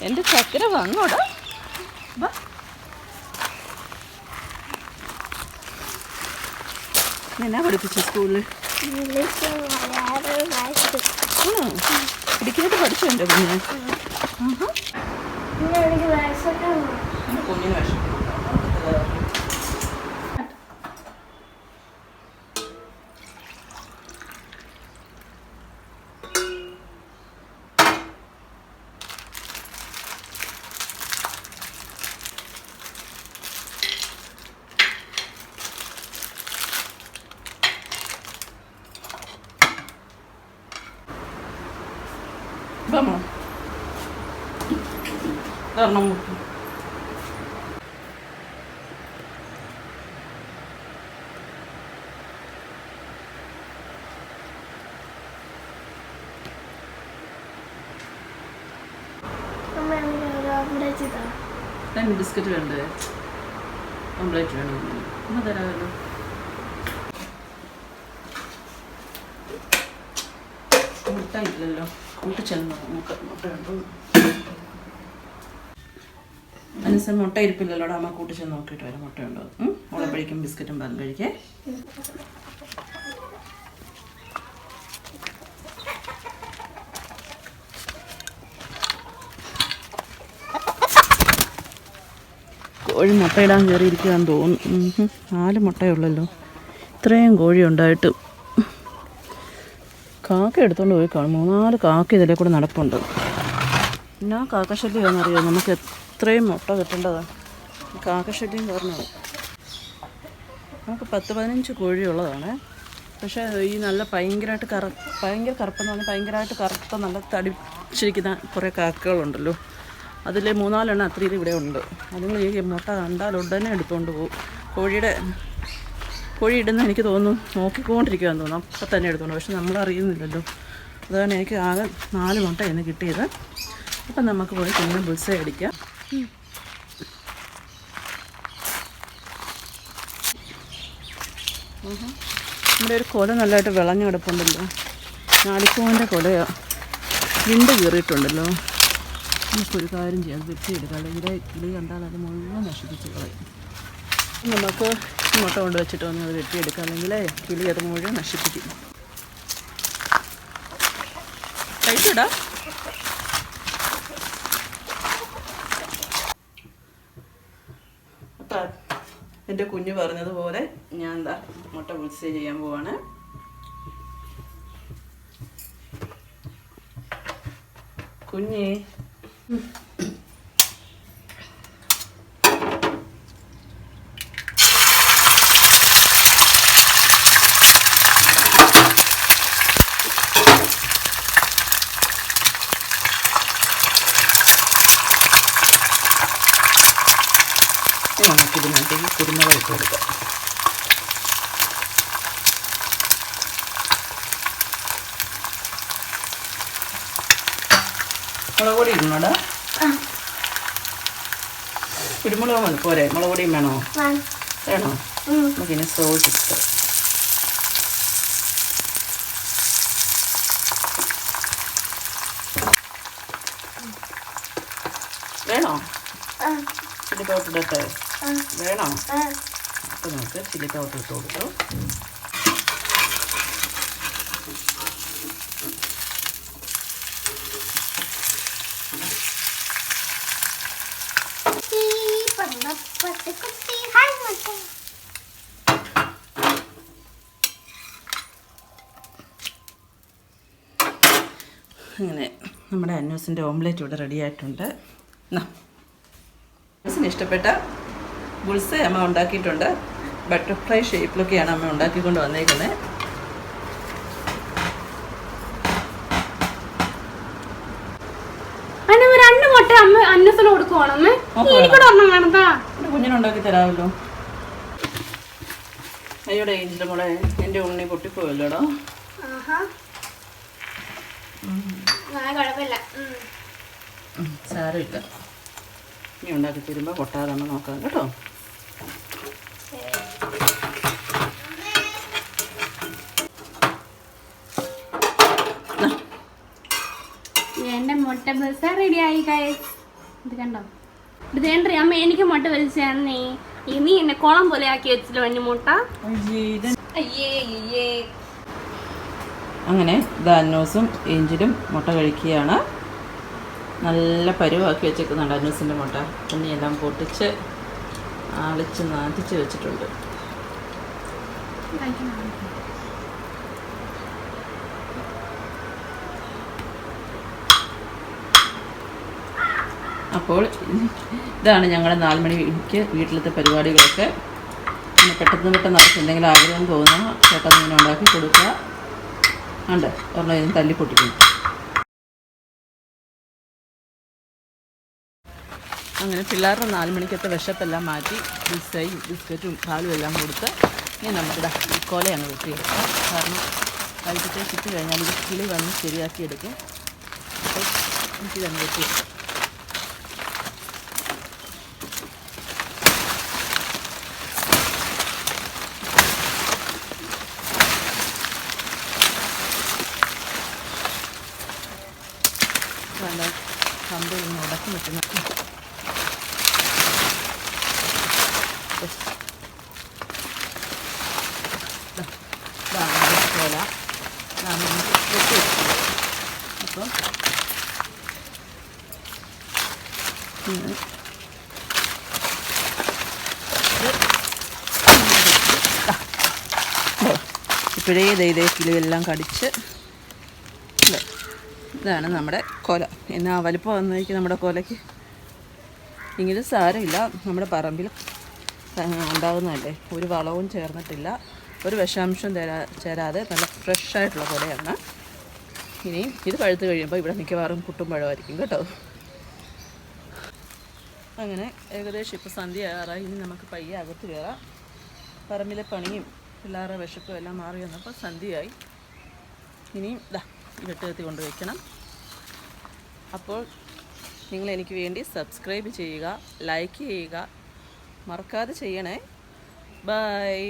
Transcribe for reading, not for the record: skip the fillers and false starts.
എൻ്റെ ചക്കര വന്നോടാ. എന്നാ പഠിപ്പിച്ചു സ്കൂളിൽ? ഇടുക്കിയായിട്ട് പഠിച്ചോ എൻ്റെ കുഞ്ഞിനെ? കുഞ്ഞിന് വിഷം. Vamos. Darnos mucho. Then biscuit വേണ്ടേ? ഓംലെറ്റ് വേണം. ഒന്ന് തരാമല്ലോ. മുട്ട ഇല്ലല്ലോ. മുട്ട ചെന്നോ മുട്ട ഉണ്ടോ? അനുസ മുട്ട ഇരിപ്പില്ലല്ലോടാ. അമ്മ കൂട്ടി ചെന്ന് നോക്കിയിട്ട് വരാം മുട്ട ഉണ്ടോ. ഉളപ്പഴിക്കും ബിസ്ക്കറ്റും പാലും കഴിക്കേ. കോഴി മുട്ടയിടാൻ കയറിയിരിക്കുകയെന്ന് തോന്നുന്നു. 4 മുട്ടയുള്ളല്ലോ. ഇത്രയും കോഴി ഉണ്ടായിട്ട് കാക്ക എടുത്തുകൊണ്ട് പോയി കാണും. 3-4 കാക്ക ഇതിലെ കൂടെ നടപ്പുണ്ട്. പിന്നെ കാക്കശല്യമാണെന്നറിയോ, നമുക്ക് എത്രയും മുട്ട കിട്ടേണ്ടതാണ്. കാക്കശല്യം കാരണമാണ്. നമുക്ക് 10-15 കോഴിയുള്ളതാണ്. പക്ഷേ ഈ നല്ല ഭയങ്കരമായിട്ട് ഭയങ്കര കറുപ്പെന്ന് പറഞ്ഞാൽ ഭയങ്കരമായിട്ട് കറുത്ത നല്ല തടിച്ചിരിക്കുന്ന കുറേ കാക്കകളുണ്ടല്ലോ. അതിൽ 3-4 എണ്ണം അത്രയും ഇവിടെ ഉണ്ട്. അതുങ്ങൾ ഈ മുട്ട കണ്ടാൽ ഉടനെ എടുത്തുകൊണ്ട് പോകും. കോഴി ഇടുന്ന എനിക്ക് തോന്നുന്നു നോക്കിക്കൊണ്ടിരിക്കുകയെന്ന് തോന്നുന്നു. അപ്പം തന്നെ എടുത്തോണ്ട്. പക്ഷെ നമ്മളറിയുന്നില്ലല്ലോ. അതാണ് എനിക്ക് ആകെ 4 മുട്ട ഇന്ന് കിട്ടിയത്. അപ്പം നമുക്ക് പോയി പിന്നെ ബുൾസൈ അടിക്കാം. ഇവിടെ ഒരു കൊല നല്ലതായിട്ട് വിളഞ്ഞു കിടപ്പുണ്ടല്ലോ. ഞാലിപ്പൂവിൻ്റെ കൊലയാണ്. വിണ്ട് കീറിയിട്ടുണ്ടല്ലോ. നമുക്കൊരു കാര്യം ചെയ്യാം, അത് വെട്ടിയെടുക്കാം. അല്ലെങ്കിൽ കിളി കണ്ടാൽ അത് മുഴുവൻ നശിപ്പിച്ച് കളയും. നമുക്ക് മുട്ട കൊണ്ട് വെച്ചിട്ട് വന്ന് അത് വെട്ടിയെടുക്കാം. അല്ലെങ്കിൽ കിളി അത് മുഴുവൻ നശിപ്പിക്കും. കഴിച്ചിടാം. അപ്പം എൻ്റെ കുഞ്ഞ് പറഞ്ഞതുപോലെ ഞാൻ എന്താ മുട്ട ബുൾസൈ ചെയ്യാൻ പോവാണ്. കുഞ്ഞേ നമുക്കിതിനകത്തേക്ക് കുരുമുളക് ഇട്ട് കൊടുക്കാം. മുളക് പൊടി ഇടണോടാ? കുരുമുളക് മതി പോരെ? മുളക് പൊടിയും വേണോ? വേണോ? നമുക്കിനി സോൾട്ട് ഇട്ട് വേണോ? ചില്ലി പൗഡർ ഇടട്ടെ? വേണോ? അപ്പോൾ നമുക്ക് ചില്ലി പൗഡർ ഇട്ട് കൊടുത്തു. അങ്ങനെ നമ്മുടെ അന്നൂസിൻ്റെ ഓംലെറ്റ് ഇവിടെ റെഡി ആയിട്ടുണ്ട്. അന്നൂസിന് ഇഷ്ടപ്പെട്ട ബുൾസൈ അമ്മ ഉണ്ടാക്കിയിട്ടുണ്ട്. ബട്ടർഫ്ലൈ ഷേപ്പിലൊക്കെയാണ് അമ്മ ഉണ്ടാക്കിക്കൊണ്ട് വന്നേക്കുന്നത്. കുഞ്ഞിനുണ്ടാക്കി തരാമല്ലോ. അയ്യോടെ ഏഞ്ചിൻ്റെ മോളെ, എൻ്റെ ഉണ്ണി പൊട്ടിപ്പോയല്ലോടോ. സാരമില്ല, ഇനി ഉണ്ടാക്കി തരുമ്പോൾ പൊട്ടാതെ നമ്മൾ നോക്കാം കേട്ടോ. എൻ്റെ മുട്ട ബുൾസൈ റെഡി ആയി ഗൈസ്. ഇത് കണ്ടോ? ഇത് വേണ്ട അമ്മ, എനിക്ക് മുട്ട വലിച്ചു തന്നേ. നീ എന്നെ കുളം പോലെ ആക്കി വെച്ചിട്ട് വന്നി മുട്ട. അങ്ങനെ ധനൂസും ഏഞ്ചലും മുട്ട കഴിക്കുകയാണ്. നല്ല പരുവാക്കി വെച്ചേക്കുന്നുണ്ട് അനൂസിൻ്റെ മുട്ട. ഉണ്ണിയെല്ലാം പൊട്ടിച്ച് ആളിച്ച് നാട്ടിച്ച് വെച്ചിട്ടുണ്ട്. അപ്പോൾ ഇതാണ് ഞങ്ങളുടെ 4 മണിക്ക് വീട്ടിലത്തെ പരിപാടികളൊക്കെ. പിന്നെ പെട്ടെന്ന് അവർക്ക് എന്തെങ്കിലും ആഗ്രഹം തോന്നുന്നു, പെട്ടെന്ന് ഇങ്ങനെ ഉണ്ടാക്കി കൊടുക്കുക. ഉണ്ട് ഒരെണ്ണം ഇതിന് തല്ലി പൊട്ടിക്കുന്നു. അങ്ങനെ പിള്ളേരുടെ 4 മണിക്കത്തെ വിശപ്പെല്ലാം മാറ്റി പിസ്സയും ബിസ്ക്കറ്റും പാലും എല്ലാം കൊടുത്ത് ഇനി നമുക്കിതാ ഈ കൊല അങ്ങ് വെട്ടിയെടുക്കാം. കാരണം വൈകിട്ടേക്ക് ഇട്ട് കഴിഞ്ഞാൽ ഇത് കിളി വന്ന് ശരിയാക്കി എടുക്കും. അപ്പോൾ എനിക്കിതങ്ങ് വെട്ടിയെടുക്കാം. നല്ല കമ്പിൽ നിന്ന് ഉടക്കി നിൽക്കുന്ന പോലെ അപ്പം ഇപ്പോഴേ ഇതേ കിളിയെല്ലാം കടിച്ച് ഇതാണ് നമ്മുടെ കൊല. എന്നാ വലിപ്പം വന്നേക്ക് നമ്മുടെ കൊലയ്ക്ക്. എങ്കിലും സാരമില്ല, നമ്മുടെ പറമ്പിൽ ഉണ്ടാകുന്നതല്ലേ, ഒരു വളവും ചേർന്നിട്ടില്ല, ഒരു വിഷാംശം ചേരാതെ നല്ല ഫ്രഷായിട്ടുള്ള കൊലയാണ്. ഇനിയും ഇത് പഴുത്ത് കഴിയുമ്പോൾ ഇവിടെ മിക്കവാറും പുട്ടും പഴമായിരിക്കും കേട്ടോ. അങ്ങനെ ഏകദേശം ഇപ്പോൾ സന്ധ്യ ആറായി. ഇനി നമുക്ക് പയ്യെ അകത്ത് കയറാം. പറമ്പിലെ പണിയും പിള്ളേരുടെ വിശപ്പും എല്ലാം മാറി വന്നപ്പോൾ സന്ധ്യയായി. ഇനിയും ഈ വെട്ടുകത്തി കൊണ്ട് വയ്ക്കണം. അപ്പോൾ നിങ്ങൾ എനിക്ക് വേണ്ടി സബ്സ്ക്രൈബ് ചെയ്യുക, ലൈക്ക് ചെയ്യുക, മറക്കാതെ ചെയ്യണേ. ബൈ.